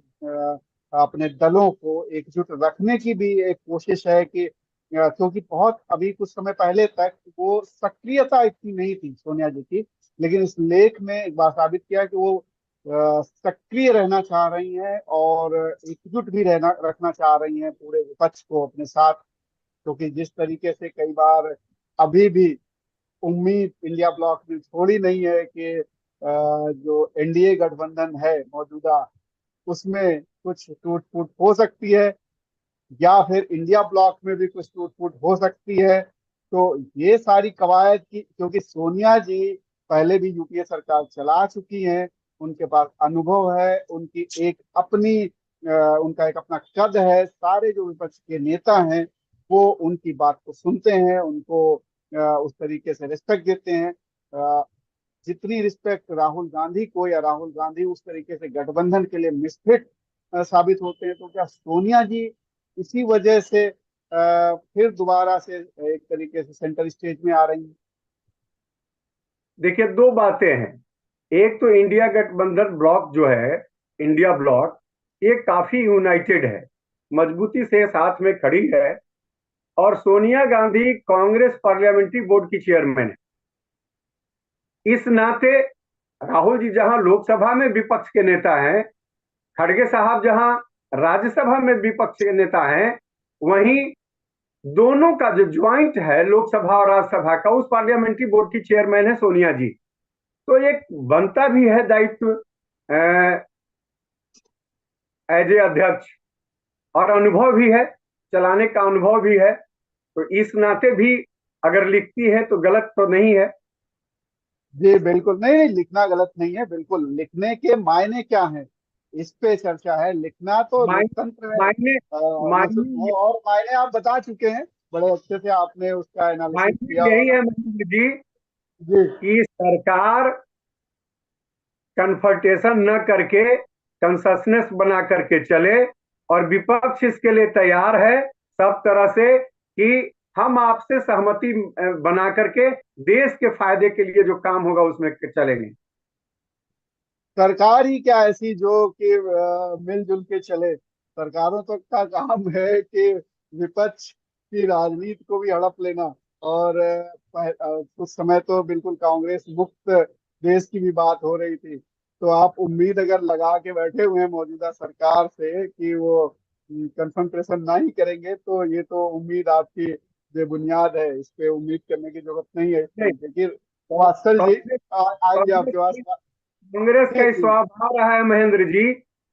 अपने दलों को एकजुट रखने की भी एक कोशिश है कि क्योंकि बहुत अभी कुछ समय पहले तक वो सक्रियता इतनी नहीं थी सोनिया जी की, लेकिन इस लेख में एक बार साबित किया कि वो सक्रिय रहना चाह रही हैं और एकजुट भी रहना रखना चाह रही हैं पूरे विपक्ष को अपने साथ। क्योंकि जिस तरीके से कई बार अभी भी उम्मीद इंडिया ब्लॉक ने छोड़ी नहीं है कि जो एनडीए गठबंधन है मौजूदा, उसमें कुछ टूट फूट हो सकती है, या फिर इंडिया ब्लॉक में भी कुछ टूट फूट हो सकती है। तो ये सारी कवायद की, क्योंकि सोनिया जी पहले भी यूपीए सरकार चला चुकी हैं, उनके पास अनुभव है, उनकी एक अपनी उनका एक अपना कद है, सारे जो विपक्ष के नेता हैं वो उनकी बात को सुनते हैं, उनको उस तरीके से रिस्पेक्ट देते हैं। जितनी रिस्पेक्ट राहुल गांधी को, या राहुल गांधी उस तरीके से गठबंधन के लिए मिसफिट साबित होते हैं, तो क्या सोनिया जी इसी वजह से फिर दोबारा से एक तरीके से सेंटर स्टेज में आ रही हैं? देखिए दो बातें हैं, एक तो इंडिया गठबंधन ब्लॉक जो है, इंडिया ब्लॉक, ये काफी यूनाइटेड है, मजबूती से साथ में खड़ी है, और सोनिया गांधी कांग्रेस पार्लियामेंट्री बोर्ड की चेयरमैन है। इस नाते राहुल जी जहां लोकसभा में विपक्ष के नेता हैं, खड़गे साहब जहां राज्यसभा में विपक्ष के नेता हैं, वहीं दोनों का जो ज्वाइंट है लोकसभा और राज्यसभा का, उस पार्लियामेंट्री बोर्ड की चेयरमैन है सोनिया जी। तो एक बनता भी है दायित्व एज ए अध्यक्ष, और अनुभव भी है। चलाने का अनुभव भी है, तो इस नाते भी अगर लिखती है तो गलत तो नहीं है। जी बिल्कुल नहीं, नहीं लिखना गलत नहीं है, बिल्कुल लिखने के मायने क्या है इस पे चर्चा है। लिखना तो मायने लोकतंत्र है। मायने मतलब मायने वो और मायने आप बता चुके हैं, बड़े अच्छे से आपने उसका एनालिसिस मायने किया यही होगा। है महेंद्र जी जी कि सरकार कन्फर्टेशन न करके कंसेशनस बना करके चले, और विपक्ष इसके लिए तैयार है सब तरह से कि हम आपसे सहमति बना करके देश के फायदे के लिए जो काम होगा उसमें चलेंगे। सरकार ही क्या ऐसी जो कि मिलजुल के चले। सरकारों तक का काम है कि विपक्ष की राजनीति को भी हड़प लेना। और कुछ समय तो बिल्कुल कांग्रेस मुक्त देश की भी बात हो रही थी। तो आप उम्मीद अगर लगा के बैठे हुए हैं मौजूदा सरकार से कि वो कंसंट्रेशन ना ही करेंगे, तो ये तो उम्मीद आपकी बेबुनियाद है। इस पे उम्मीद करने की जरूरत नहीं है इस नहीं, तरीके की। वात्सल जी कांग्रेस आएंगे आपके कांग्रेस पास। कांग्रेस जी का ही जी। स्वभाव रहा है महेंद्र जी,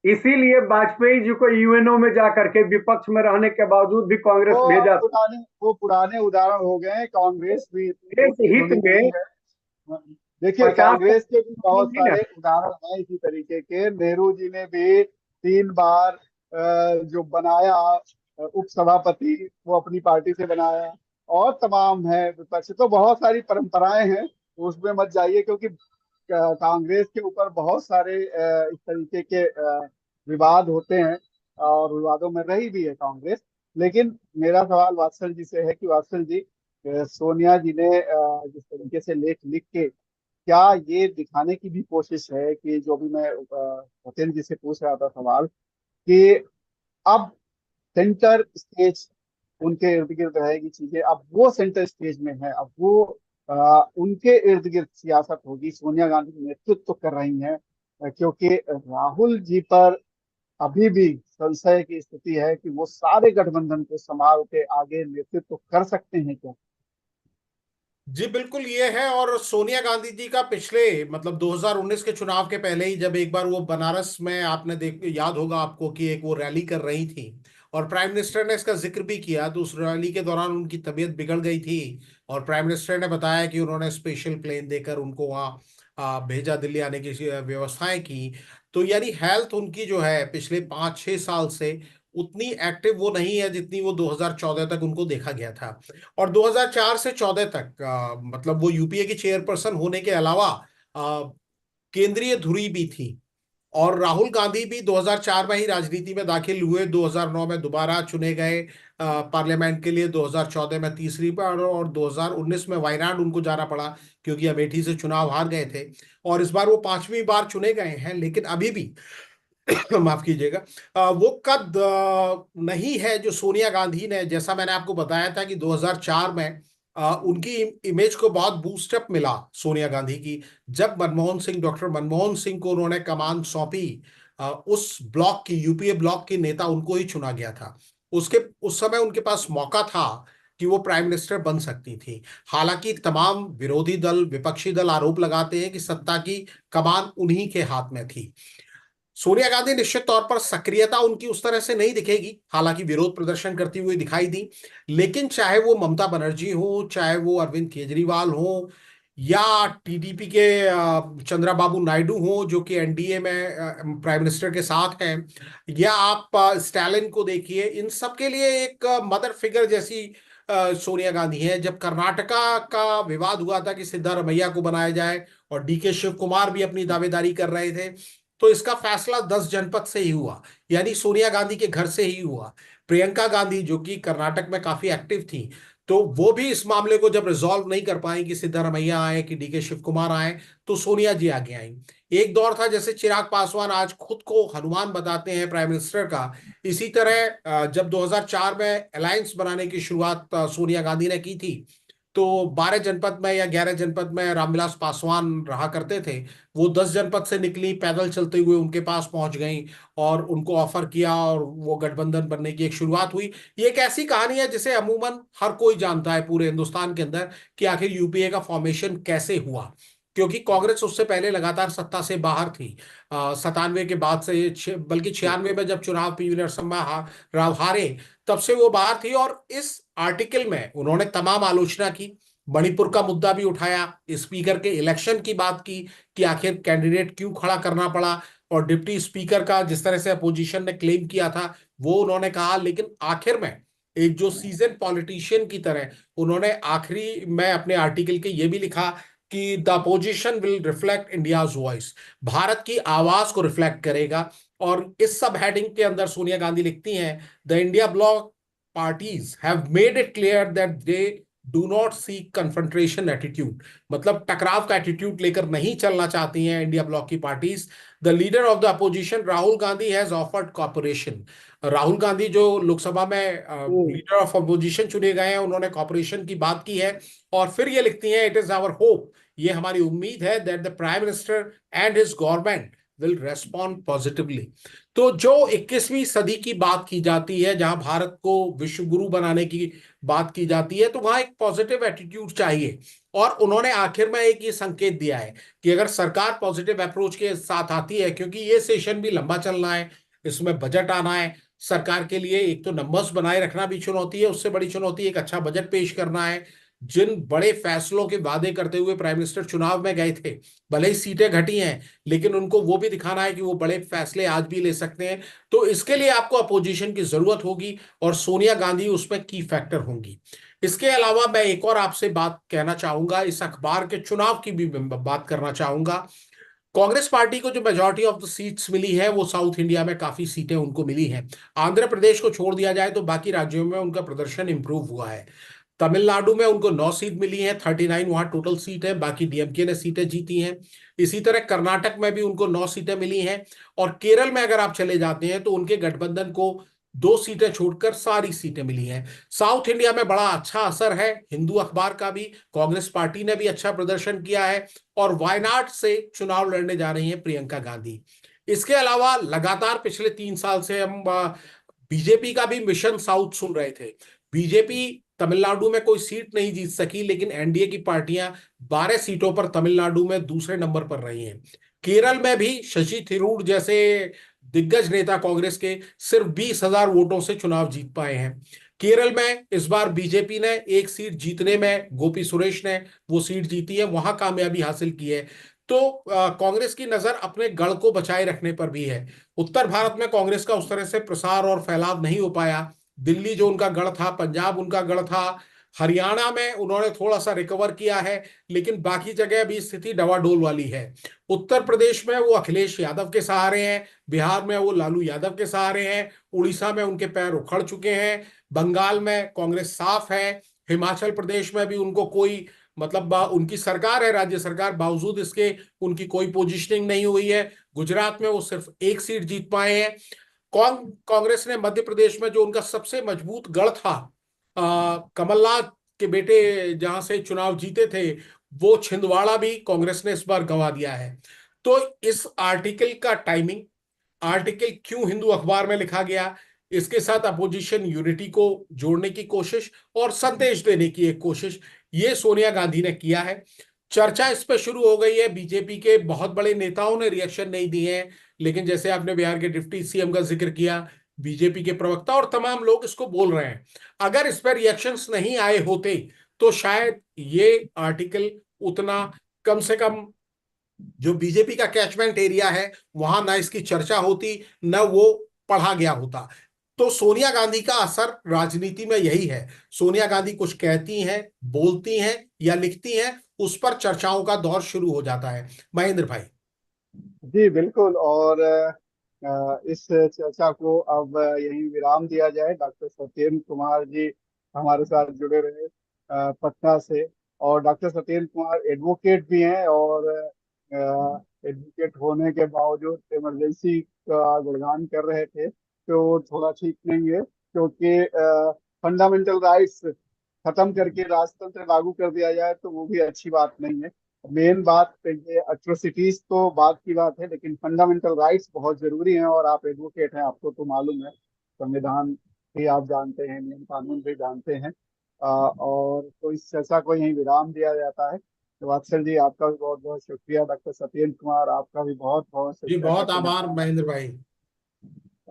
इसीलिए वाजपेयी जी को यूएनओ में जा करके विपक्ष में रहने के बावजूद भी कांग्रेस भेजा था। वो पुराने उदाहरण हो गए हैं। कांग्रेस भी इतनी देश छोटी हित थोड़ी में नहीं है। देखिए 50 कांग्रेस के भी बहुत नहीं ना। सारे उदाहरण हैं इसी तरीके के। नेहरू जी ने भी 3 बार जो बनाया उपसभापति, वो अपनी पार्टी से बनाया। और तमाम है विपक्ष, तो बहुत सारी परंपराएं हैं, उसमें मत जाइए। क्योंकि कांग्रेस के ऊपर बहुत सारे इस तरीके के विवाद होते हैं, और विवादों में रही भी है कांग्रेस। लेकिन मेरा सवाल वात्सल जी से है कि वात्सल जी, सोनिया जी ने जिस तरीके से लेख लिख के, क्या ये दिखाने की भी कोशिश है कि जो भी मैं सत्येंद्र जी से पूछ रहा था सवाल, कि अब सेंटर स्टेज उनके इर्द गिर्द रहेगी चीजें, अब वो सेंटर स्टेज में है। अब वो उनके इर्द गिर्द सियासत होगी। सोनिया गांधी नेतृत्व कर रही हैं। क्योंकि राहुल जी पर अभी भी संशय की स्थिति है कि वो सारे गठबंधन को संभाल के आगे नेतृत्व कर सकते हैं क्या। जी बिल्कुल ये है। और सोनिया गांधी जी का पिछले मतलब 2019 के चुनाव के पहले ही जब एक बार वो बनारस में, आपने देख याद होगा आपको कि एक वो रैली कर रही थी और प्राइम मिनिस्टर ने इसका जिक्र भी किया, तो उस रैली के दौरान उनकी तबीयत बिगड़ गई थी और प्राइम मिनिस्टर ने बताया कि उन्होंने स्पेशल प्लेन देकर उनको वहाँ भेजा, दिल्ली आने की व्यवस्थाएं की। तो यानी हेल्थ उनकी जो है पिछले 5-6 साल से उतनी एक्टिव वो नहीं है जितनी वो 2014 तक उनको देखा गया था। और 2004 से 14 तक मतलब वो यूपीए की चेयरपर्सन होने के अलावा केंद्रीय धुरी भी थी। और राहुल गांधी भी 2004 में ही राजनीति में दाखिल हुए, 2009 में दोबारा चुने गए पार्लियामेंट के लिए, 2014 में तीसरी बार, और 2019 में वायनाड उनको जाना पड़ा क्योंकि अमेठी से चुनाव हार गए थे। और इस बार वो 5वीं बार चुने गए हैं, लेकिन अभी भी माफ कीजिएगा, वो कद नहीं है जो सोनिया गांधी ने, जैसा मैंने आपको बताया था कि 2004 में उनकी इमेज को बहुत बूस्टअप मिला सोनिया गांधी की, जब डॉक्टर मनमोहन सिंह को उन्होंने कमान सौंपी। उस ब्लॉक की, यूपीए ब्लॉक की नेता उनको ही चुना गया था। उसके उस समय उनके पास मौका था कि वो प्राइम मिनिस्टर बन सकती थी। हालांकि तमाम विरोधी दल, विपक्षी दल आरोप लगाते हैं कि सत्ता की कमान उन्हीं के हाथ में थी। सोनिया गांधी निश्चित तौर पर सक्रियता उनकी उस तरह से नहीं दिखेगी, हालांकि विरोध प्रदर्शन करती हुई दिखाई दी। लेकिन चाहे वो ममता बनर्जी हो, चाहे वो अरविंद केजरीवाल हो, या टीडीपी के चंद्रबाबू नायडू हो जो कि एनडीए में प्राइम मिनिस्टर के साथ हैं, या आप स्टालिन को देखिए, इन सब के लिए एक मदर फिगर जैसी सोनिया गांधी है। जब कर्नाटका का विवाद हुआ था कि सिद्धारमैया को बनाया जाए और डीके शिव कुमार भी अपनी दावेदारी कर रहे थे, तो इसका फैसला 10 जनपद से ही हुआ, यानी सोनिया गांधी के घर से ही हुआ। प्रियंका गांधी जो कि कर्नाटक में काफी एक्टिव थी, तो वो भी इस मामले को जब रिजॉल्व नहीं कर पाई कि सिद्धारमैया आए कि डीके शिव कुमार आए, तो सोनिया जी आगे आई। एक दौर था जैसे चिराग पासवान आज खुद को हनुमान बताते हैं प्राइम मिनिस्टर का, इसी तरह जब 2004 में अलायंस बनाने की शुरुआत सोनिया गांधी ने की थी, तो 12 जनपद में या 11 जनपद में रामविलास पासवान रहा करते थे। वो 10 जनपद से निकली, पैदल चलते हुए उनके पास पहुंच गई और उनको ऑफर किया और वो गठबंधन बनने की एक शुरुआत हुई। ये एक ऐसी कहानी है जिसे अमूमन हर कोई जानता है पूरे हिंदुस्तान के अंदर कि आखिर यूपीए का फॉर्मेशन कैसे हुआ, क्योंकि कांग्रेस उससे पहले लगातार सत्ता से बाहर थी। 97 के बाद से बल्कि 96 में जब चुनाव पीवी नरसिम्हा राव हारे, तब से वो बाहर थी। और इस आर्टिकल में उन्होंने तमाम आलोचना की, मणिपुर का मुद्दा भी उठाया, स्पीकर के इलेक्शन की बात की कि आखिर कैंडिडेट क्यों खड़ा करना पड़ा, और डिप्टी स्पीकर का जिस तरह से अपोजिशन ने क्लेम किया था वो उन्होंने कहा। लेकिन आखिर में एक जो सीजन पॉलिटिशियन की तरह उन्होंने आखिरी में अपने आर्टिकल के ये भी लिखा कि the opposition will reflect India's voice, Bharat की आवाज को रिफ्लेक्ट करेगा। और इस सब हेडिंग के अंदर सोनिया गांधी लिखती हैं, the India bloc parties have made it clear that they do not seek confrontation attitude, मतलब टकराव का एटीट्यूड लेकर नहीं चलना चाहती हैं इंडिया ब्लॉक की parties. The leader of the opposition Rahul Gandhi has offered cooperation, Rahul Gandhi जो लोकसभा में लीडर ऑफ अपोजिशन चुने गए हैं, उन्होंने कॉपरेशन की बात की है। और फिर ये लिखती हैं, इट इज आवर होप, ये हमारी उम्मीद है, that the prime minister and his government will respond positively. तो जो 21वीं सदी की बात की जाती है, जहां भारत को विश्व गुरु बनाने की बात की जाती है, तो वहां एक पॉजिटिव एटीट्यूड चाहिए। और उन्होंने आखिर में एक ये संकेत दिया है कि अगर सरकार पॉजिटिव अप्रोच के साथ आती है, क्योंकि ये सेशन भी लंबा चलना है, इसमें बजट आना है, सरकार के लिए एक तो नंबर्स बनाए रखना भी चुनौती है, उससे बड़ी चुनौती एक अच्छा बजट पेश करना है। जिन बड़े फैसलों के वादे करते हुए प्राइम मिनिस्टर चुनाव में गए थे, भले ही सीटें घटी हैं, लेकिन उनको वो भी दिखाना है कि वो बड़े फैसले आज भी ले सकते हैं। तो इसके लिए आपको अपोजिशन की जरूरत होगी, और सोनिया गांधी उसमें की फैक्टर होंगी। इसके अलावा मैं एक और आपसे बात कहना चाहूंगा, इस अखबार के चुनाव की भी मैं बात करना चाहूंगा। कांग्रेस पार्टी को जो मेजोरिटी ऑफ द सीट्स मिली है, वो साउथ इंडिया में काफी सीटें उनको मिली हैं। आंध्र प्रदेश को छोड़ दिया जाए तो बाकी राज्यों में उनका प्रदर्शन इंप्रूव हुआ है। तमिलनाडु में उनको 9 सीट मिली है, 39 वहां टोटल सीट है, बाकी डीएमके ने सीटें जीती हैं। इसी तरह कर्नाटक में भी उनको 9 सीटें मिली हैं। और केरल में अगर आप चले जाते हैं तो उनके गठबंधन को 2 सीटें छोड़कर सारी सीटें मिली हैं। साउथ इंडिया में बड़ा अच्छा असर है हिंदू अखबार का भी, कांग्रेस पार्टी ने भी अच्छा प्रदर्शन किया है, और वायनाड से चुनाव लड़ने जा रही हैं प्रियंका गांधी। इसके अलावा लगातार पिछले 3 साल से हम बीजेपी का भी मिशन साउथ सुन रहे थे। बीजेपी तमिलनाडु में कोई सीट नहीं जीत सकी, लेकिन एनडीए की पार्टियां 12 सीटों पर तमिलनाडु में दूसरे नंबर पर रही हैं। केरल में भी शशि थरूर जैसे दिग्गज नेता कांग्रेस के सिर्फ 20,000 वोटों से चुनाव जीत पाए हैं। केरल में इस बार बीजेपी ने एक सीट जीतने में, गोपी सुरेश ने वो सीट जीती है, वहां कामयाबी हासिल की है। तो कांग्रेस की नजर अपने गढ़ को बचाए रखने पर भी है। उत्तर भारत में कांग्रेस का उस तरह से प्रसार और फैलाव नहीं हो पाया। दिल्ली जो उनका गढ़ था, पंजाब उनका गढ़ था, हरियाणा में उन्होंने थोड़ा सा रिकवर किया है, लेकिन बाकी जगह भी स्थिति डवाडोल वाली है। उत्तर प्रदेश में वो अखिलेश यादव के सहारे हैं, बिहार में वो लालू यादव के सहारे हैं, उड़ीसा में उनके पैर उखड़ चुके हैं, बंगाल में कांग्रेस साफ है, हिमाचल प्रदेश में भी उनको कोई मतलब उनकी सरकार है, राज्य सरकार, बावजूद इसके उनकी कोई पोजीशनिंग नहीं हुई है। गुजरात में वो सिर्फ एक सीट जीत पाए हैं। कांग्रेस ने मध्य प्रदेश में जो उनका सबसे मजबूत गढ़ था, कमलनाथ के बेटे जहां से चुनाव जीते थे, वो छिंदवाड़ा भी कांग्रेस ने इस बार गंवा दिया है। तो इस आर्टिकल का टाइमिंग, आर्टिकल क्यों हिंदू अखबार में लिखा गया, इसके साथ अपोजिशन यूनिटी को जोड़ने की कोशिश और संदेश देने की एक कोशिश, ये सोनिया गांधी ने किया है। चर्चा इस पर शुरू हो गई है, बीजेपी के बहुत बड़े नेताओं ने रिएक्शन नहीं दिए हैं, लेकिन जैसे आपने बिहार के डिप्टी सीएम का जिक्र किया, बीजेपी के प्रवक्ता और तमाम लोग इसको बोल रहे हैं। अगर इस पर रिएक्शंस नहीं आए होते तो शायद ये आर्टिकल उतना, कम से कम जो बीजेपी का कैचमेंट एरिया है वहां ना इसकी चर्चा होती, न वो पढ़ा गया होता। तो सोनिया गांधी का असर राजनीति में यही है, सोनिया गांधी कुछ कहती हैं, बोलती हैं या लिखती हैं, उस पर चर्चाओं का दौर शुरू हो जाता है। महेंद्र भाई। जी बिल्कुल। और इस चर्चा को अब यहीं विराम दिया जाए। डॉक्टर सत्येंद्र कुमार जी हमारे साथ जुड़े रहे पटना से। और डॉक्टर सत्येंद्र कुमार एडवोकेट भी हैं, और एडवोकेट होने के बावजूद इमरजेंसी का गुणगान कर रहे थे, तो थोड़ा ठीक नहीं है, क्योंकि फंडामेंटल राइट्स खत्म करके राजतंत्र लागू कर दिया जाए तो वो भी अच्छी बात नहीं है। मेन बात ये अट्रोसिटीज तो बात की बात है, लेकिन फंडामेंटल राइट्स बहुत जरूरी हैं। और आप एडवोकेट हैं, आपको तो मालूम है, संविधान भी आप जानते हैं, नियम कानून भी जानते हैं। और तो इस चर्चा को यहीं विराम दिया जाता है। तो वात्सल जी आपका भी बहुत बहुत शुक्रिया। डॉक्टर सत्येंद्र कुमार आपका भी बहुत बहुत जी शुक्रिया बहुत कहते आभार हैं। महेंद्र भाई।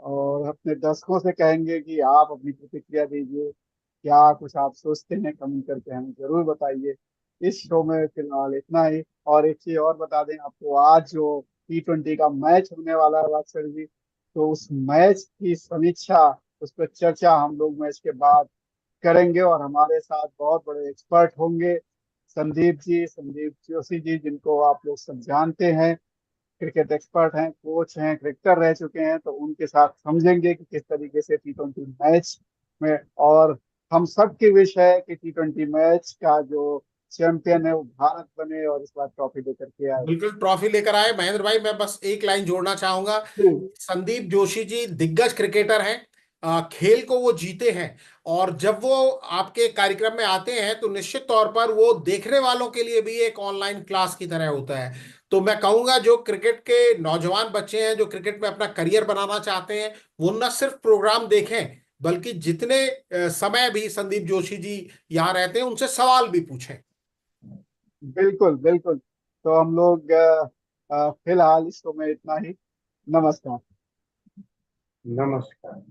और अपने दर्शकों से कहेंगे कि आप अपनी प्रतिक्रिया दीजिए, क्या कुछ आप सोचते हैं कमेंट करके हमें जरूर बताइए। इस शो में फिलहाल इतना ही। और एक चीज और बता दें आपको, आज जो T20 का मैच होने वाला है वात्सल जी, तो उस मैच की समीक्षा, उस पर चर्चा हम लोग मैच के बाद करेंगे। और हमारे साथ बहुत बड़े एक्सपर्ट होंगे, संदीप जी, संदीप जोशी जी, जिनको आप लोग सब जानते हैं, क्रिकेट एक्सपर्ट हैं, कोच हैं, क्रिकेटर रह चुके हैं। तो उनके साथ समझेंगे कि किस तरीके से T20 मैच में, और हम सब की विश है कि T20 मैच का जो चैंपियन है वो भारत बने और इस बार ट्रॉफी लेकर के आए। बिल्कुल ट्रॉफी लेकर आए महेंद्र भाई। मैं बस एक लाइन जोड़ना चाहूंगा। जी, संदीप जोशी जी दिग्गज क्रिकेटर हैं। खेल को वो जीते हैं। और जब वो आपके कार्यक्रम में आते हैं तो निश्चित तौर पर वो देखने वालों के लिए भी एक ऑनलाइन क्लास की तरह होता है। तो मैं कहूंगा जो क्रिकेट के नौजवान बच्चे हैं, जो क्रिकेट में अपना करियर बनाना चाहते हैं, वो न सिर्फ प्रोग्राम देखें, बल्कि जितने समय भी संदीप जोशी जी यहाँ रहते हैं उनसे सवाल भी पूछें। बिल्कुल बिल्कुल। तो हम लोग फिलहाल इस शो में इतना ही। नमस्कार। नमस्कार।